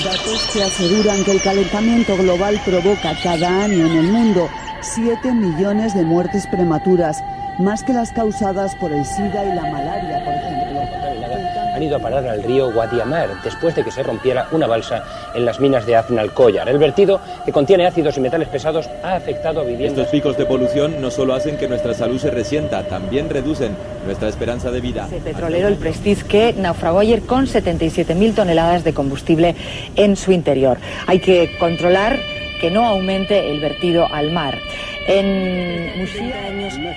datos que aseguran que el calentamiento global provoca cada año en el mundo 7 millones de muertes prematuras, más que las causadas por el SIDA y la malaria, por ejemplo. Han ido a parar al río Guadiamar después de que se rompiera una balsa en las minas de Aznalcóllar. El vertido, que contiene ácidos y metales pesados, ha afectado a viviendas. Estos picos de polución no solo hacen que nuestra salud se resienta, también reducen nuestra esperanza de vida. El petrolero, el Prestige, que naufragó ayer con 77.000 toneladas de combustible en su interior. Hay que controlar que no aumente el vertido al mar. En Muxía,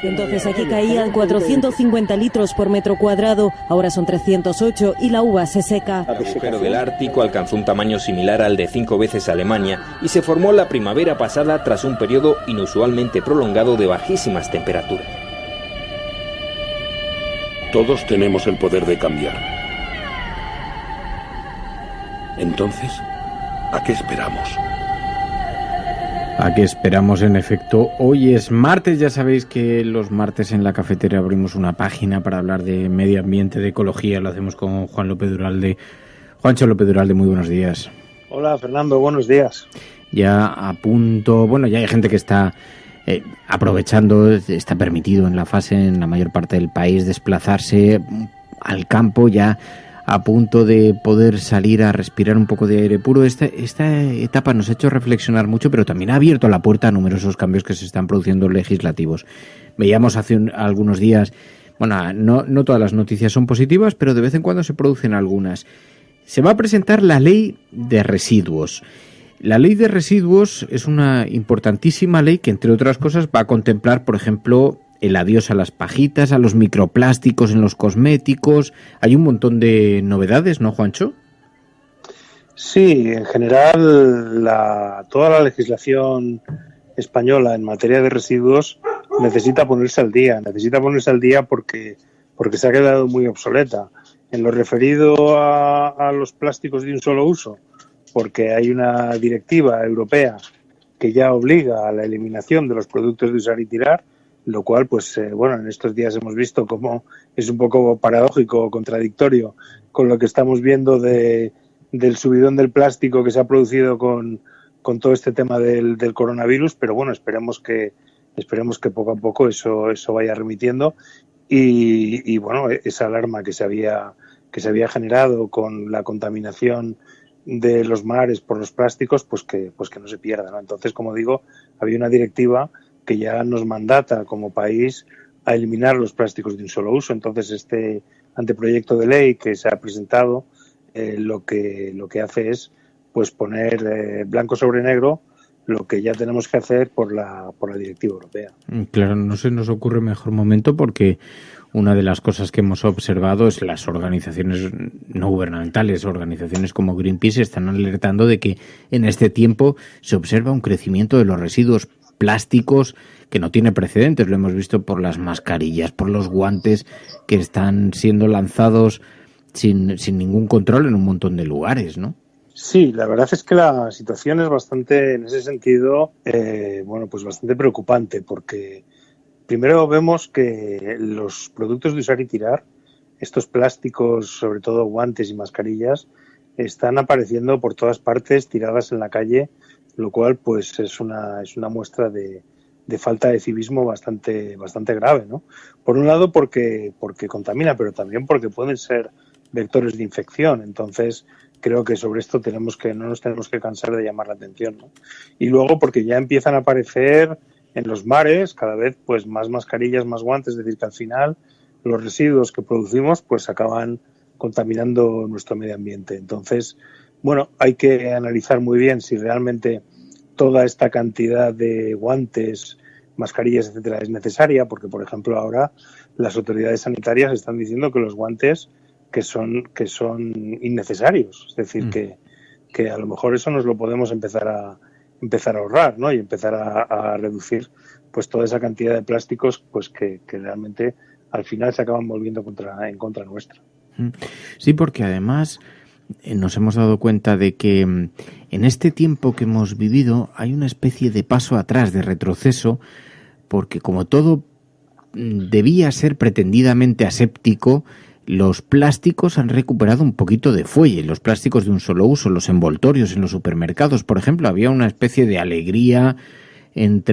entonces aquí caían 450 litros por metro cuadrado, ahora son 308 y la uva se seca. El agujero del Ártico alcanzó un tamaño similar al de 5 veces Alemania y se formó la primavera pasada tras un periodo inusualmente prolongado de bajísimas temperaturas. Todos tenemos el poder de cambiar. Entonces, ¿a qué esperamos? ¿A qué esperamos, en efecto? Hoy es martes, ya sabéis que los martes en la cafetera abrimos una página para hablar de medio ambiente, de ecología. Lo hacemos con Juan López Duralde. Juancho López Duralde, muy buenos días. Hola, Fernando, buenos días. Ya a punto, bueno, ya hay gente que está aprovechando, está permitido en la mayor parte del país, desplazarse al campo, ya a punto de poder salir a respirar un poco de aire puro. Esta etapa nos ha hecho reflexionar mucho, pero también ha abierto la puerta a numerosos cambios que se están produciendo legislativos. Veíamos hace algunos días, bueno, no todas las noticias son positivas, pero de vez en cuando se producen algunas. Se va a presentar la ley de residuos. La ley de residuos es una importantísima ley que, entre otras cosas, va a contemplar, por ejemplo, el adiós a las pajitas, a los microplásticos en los cosméticos. Hay un montón de novedades, ¿no, Juancho? Sí, en general toda la legislación española en materia de residuos necesita ponerse al día. Porque se ha quedado muy obsoleta. En lo referido a los plásticos de un solo uso, porque hay una directiva europea que ya obliga a la eliminación de los productos de usar y tirar, lo cual, en estos días hemos visto cómo es un poco paradójico o contradictorio con lo que estamos viendo del subidón del plástico que se ha producido con todo este tema del coronavirus, pero bueno, esperemos que poco a poco eso vaya remitiendo y bueno, esa alarma que se había generado con la contaminación de los mares por los plásticos, pues que no se pierda, ¿no? Entonces, como digo, había una directiva que ya nos mandata como país a eliminar los plásticos de un solo uso. Entonces, este anteproyecto de ley que se ha presentado lo que hace es pues poner blanco sobre negro lo que ya tenemos que hacer por la directiva europea. Claro, no se nos ocurre mejor momento porque una de las cosas que hemos observado es las organizaciones no gubernamentales, organizaciones como Greenpeace, están alertando de que en este tiempo se observa un crecimiento de los residuos plásticos que no tiene precedentes. Lo hemos visto por las mascarillas, por los guantes que están siendo lanzados sin ningún control en un montón de lugares, ¿no? Sí, la verdad es que la situación es bastante, en ese sentido, bastante preocupante, porque primero vemos que los productos de usar y tirar, estos plásticos, sobre todo guantes y mascarillas, están apareciendo por todas partes, tiradas en la calle, lo cual pues es una muestra de falta de civismo bastante grave, ¿no? Por un lado porque contamina, pero también porque pueden ser vectores de infección. Entonces, creo que sobre esto no nos tenemos que cansar de llamar la atención, ¿no? Y luego porque ya empiezan a aparecer en los mares cada vez pues más mascarillas, más guantes, es decir, que al final los residuos que producimos pues acaban contaminando nuestro medio ambiente. Entonces, bueno, hay que analizar muy bien si realmente toda esta cantidad de guantes, mascarillas, etcétera, es necesaria, porque, por ejemplo, ahora las autoridades sanitarias están diciendo que los guantes que son innecesarios, es decir, que a lo mejor eso nos lo podemos empezar a ahorrar, ¿no? Y empezar a reducir pues toda esa cantidad de plásticos pues que realmente al final se acaban volviendo en contra nuestra. Sí, porque además nos hemos dado cuenta de que en este tiempo que hemos vivido hay una especie de paso atrás, de retroceso, porque como todo debía ser pretendidamente aséptico, los plásticos han recuperado un poquito de fuelle, los plásticos de un solo uso, los envoltorios en los supermercados, por ejemplo, había una especie de alegría en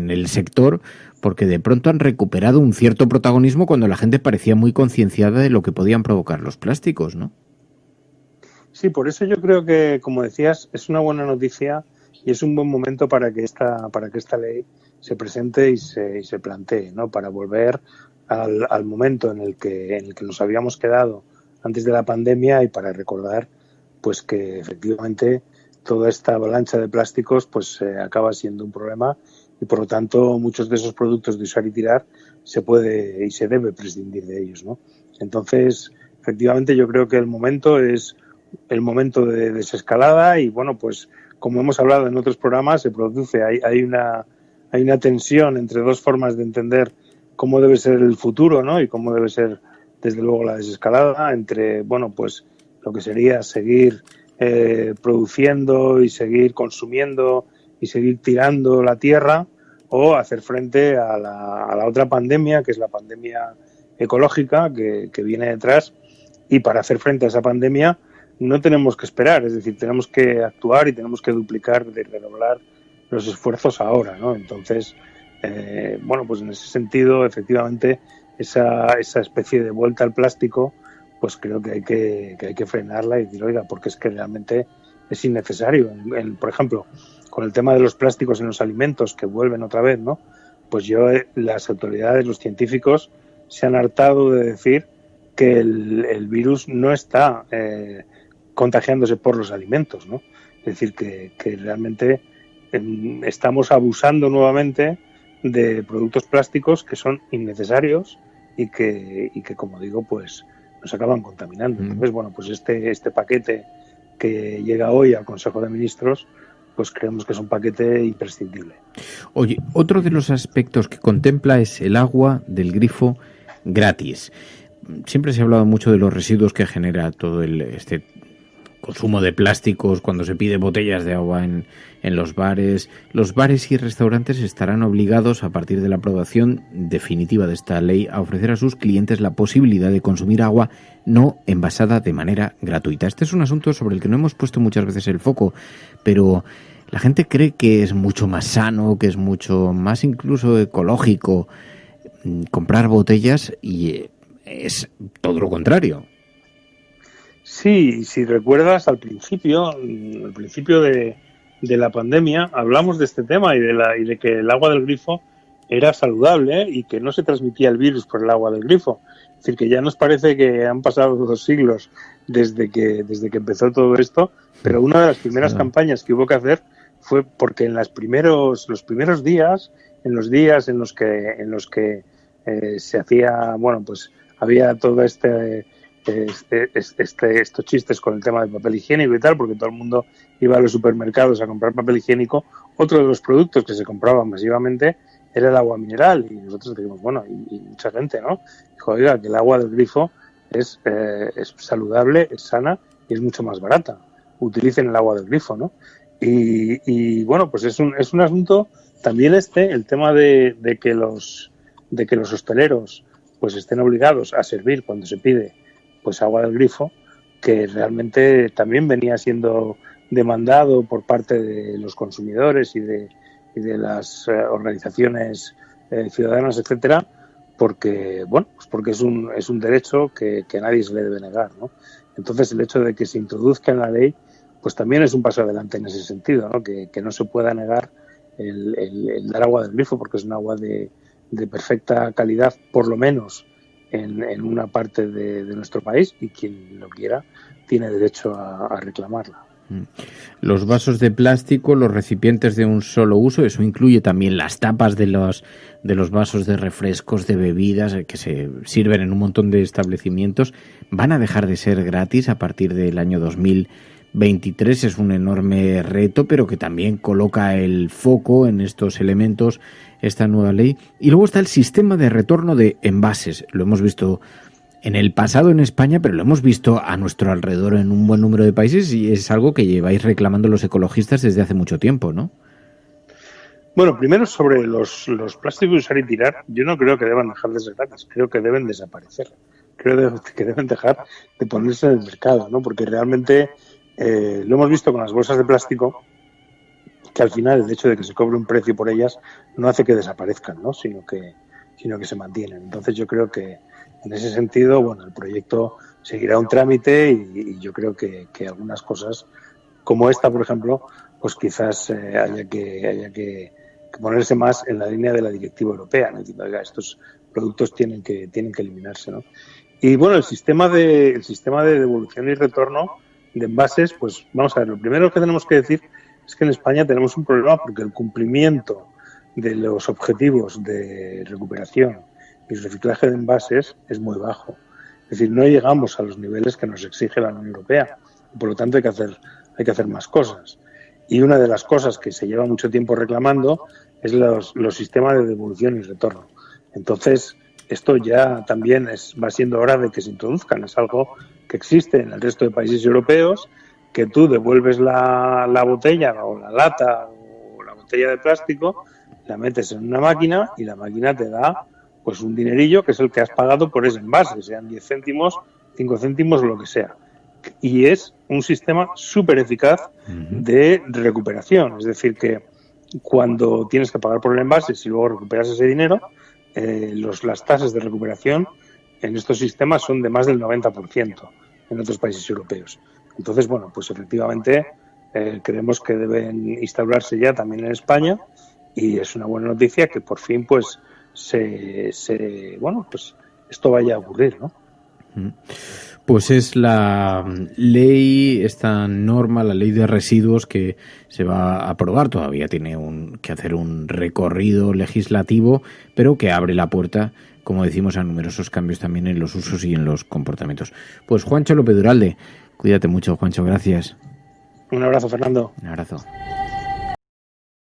el sector, porque de pronto han recuperado un cierto protagonismo cuando la gente parecía muy concienciada de lo que podían provocar los plásticos, ¿no? Sí, por eso yo creo que, como decías, es una buena noticia y es un buen momento para que esta ley se presente y se plantee, ¿no? Para volver al momento en el que nos habíamos quedado antes de la pandemia y para recordar pues que efectivamente toda esta avalancha de plásticos pues acaba siendo un problema y por lo tanto muchos de esos productos de usar y tirar se puede y se debe prescindir de ellos, ¿no? Entonces, efectivamente yo creo que el momento es el momento de desescalada y bueno, pues como hemos hablado en otros programas, se produce, hay una tensión entre dos formas de entender cómo debe ser el futuro, ¿no? Y cómo debe ser desde luego la desescalada entre, bueno, pues lo que sería seguir produciendo y seguir consumiendo y seguir tirando la tierra o hacer frente a la otra pandemia, que es la pandemia ecológica que viene detrás. Y para hacer frente a esa pandemia no tenemos que esperar, es decir, tenemos que actuar y tenemos que duplicar, redoblar los esfuerzos ahora, ¿no? Entonces, bueno, pues en ese sentido, efectivamente, esa especie de vuelta al plástico, pues creo que hay que frenarla y decir, oiga, porque es que realmente es innecesario. Por ejemplo, con el tema de los plásticos en los alimentos, que vuelven otra vez, ¿no? Pues las autoridades, los científicos, se han hartado de decir que el virus no está contagiándose por los alimentos, ¿no? Es decir, que realmente estamos abusando nuevamente de productos plásticos que son innecesarios y que como digo, pues nos acaban contaminando. Entonces, bueno, pues este paquete que llega hoy al Consejo de Ministros, pues creemos que es un paquete imprescindible. Oye, otro de los aspectos que contempla es el agua del grifo gratis. Siempre se ha hablado mucho de los residuos que genera todo este consumo de plásticos cuando se pide botellas de agua en los bares. Los bares y restaurantes estarán obligados, a partir de la aprobación definitiva de esta ley, a ofrecer a sus clientes la posibilidad de consumir agua no envasada de manera gratuita. Este es un asunto sobre el que no hemos puesto muchas veces el foco, pero la gente cree que es mucho más sano, que es mucho más incluso ecológico comprar botellas y es todo lo contrario. Sí, si recuerdas al principio de la pandemia hablamos de este tema y de que el agua del grifo era saludable y que no se transmitía el virus por el agua del grifo. Es decir, que ya nos parece que han pasado 2 siglos desde que empezó todo esto, pero una de las primeras campañas que hubo que hacer fue porque en los primeros días, en los que se hacía, bueno, pues había todo estos chistes con el tema del papel higiénico y tal, porque todo el mundo iba a los supermercados a comprar papel higiénico. Otro de los productos que se compraban masivamente era el agua mineral, y nosotros dijimos, bueno, y mucha gente, ¿no? Dijo, oiga, que el agua del grifo es saludable, es sana y es mucho más barata. Utilicen el agua del grifo, ¿no? Y bueno, pues es un asunto también el tema de que los hosteleros pues estén obligados a servir cuando se pide pues agua del grifo, que realmente también venía siendo demandado por parte de los consumidores y de las organizaciones ciudadanas, etcétera, porque bueno, pues porque es un derecho que nadie se le debe negar, ¿no? Entonces el hecho de que se introduzca en la ley pues también es un paso adelante en ese sentido, ¿no? Que no se pueda negar el dar agua del grifo, porque es un agua de perfecta calidad, por lo menos en una parte de nuestro país, y quien lo quiera tiene derecho a reclamarla. Los vasos de plástico, los recipientes de un solo uso, eso incluye también las tapas de los vasos de refrescos, de bebidas que se sirven en un montón de establecimientos, van a dejar de ser gratis a partir del año 2023. Es un enorme reto, pero que también coloca el foco en estos elementos esta nueva ley. Y luego está el sistema de retorno de envases. Lo hemos visto en el pasado en España, pero lo hemos visto a nuestro alrededor en un buen número de países, y es algo que lleváis reclamando los ecologistas desde hace mucho tiempo, ¿no? Bueno, primero sobre los plásticos de usar y tirar, yo no creo que deban dejar de ser gratis, creo que deben desaparecer. Creo que deben dejar de ponerse en el mercado, ¿no? Porque realmente lo hemos visto con las bolsas de plástico, que al final el hecho de que se cobre un precio por ellas no hace que desaparezcan, ¿no? Sino que se mantienen. Entonces yo creo que en ese sentido, bueno, el proyecto seguirá un trámite y yo creo que algunas cosas como esta, por ejemplo, pues quizás haya que ponerse más en la línea de la directiva europea, ¿no? Diciendo, oiga, estos productos tienen que eliminarse, ¿no? Y bueno, el sistema de devolución y retorno de envases, pues vamos a ver, lo primero que tenemos que decir es que en España tenemos un problema porque el cumplimiento de los objetivos de recuperación y reciclaje de envases es muy bajo. Es decir, no llegamos a los niveles que nos exige la Unión Europea. Por lo tanto, hay que hacer más cosas. Y una de las cosas que se lleva mucho tiempo reclamando es los sistemas de devolución y retorno. Entonces, esto ya también va siendo hora de que se introduzcan. Es algo que existe en el resto de países europeos, que tú devuelves la botella o la lata o la botella de plástico, la metes en una máquina y la máquina te da pues un dinerillo que es el que has pagado por ese envase, sean 10 céntimos, 5 céntimos o lo que sea. Y es un sistema súper eficaz de recuperación. Es decir, que cuando tienes que pagar por el envase, si luego recuperas ese dinero, las tasas de recuperación en estos sistemas son de más del 90% en otros países europeos. Entonces, bueno, pues efectivamente creemos que deben instaurarse ya también en España y es una buena noticia que por fin pues pues esto vaya a ocurrir, ¿no? Pues es la ley, esta norma, la ley de residuos que se va a aprobar. Todavía tiene que hacer un recorrido legislativo, pero que abre la puerta, como decimos, a numerosos cambios también en los usos y en los comportamientos. Pues Juancho López Duralde, cuídate mucho, Juancho, gracias. Un abrazo, Fernando. Un abrazo.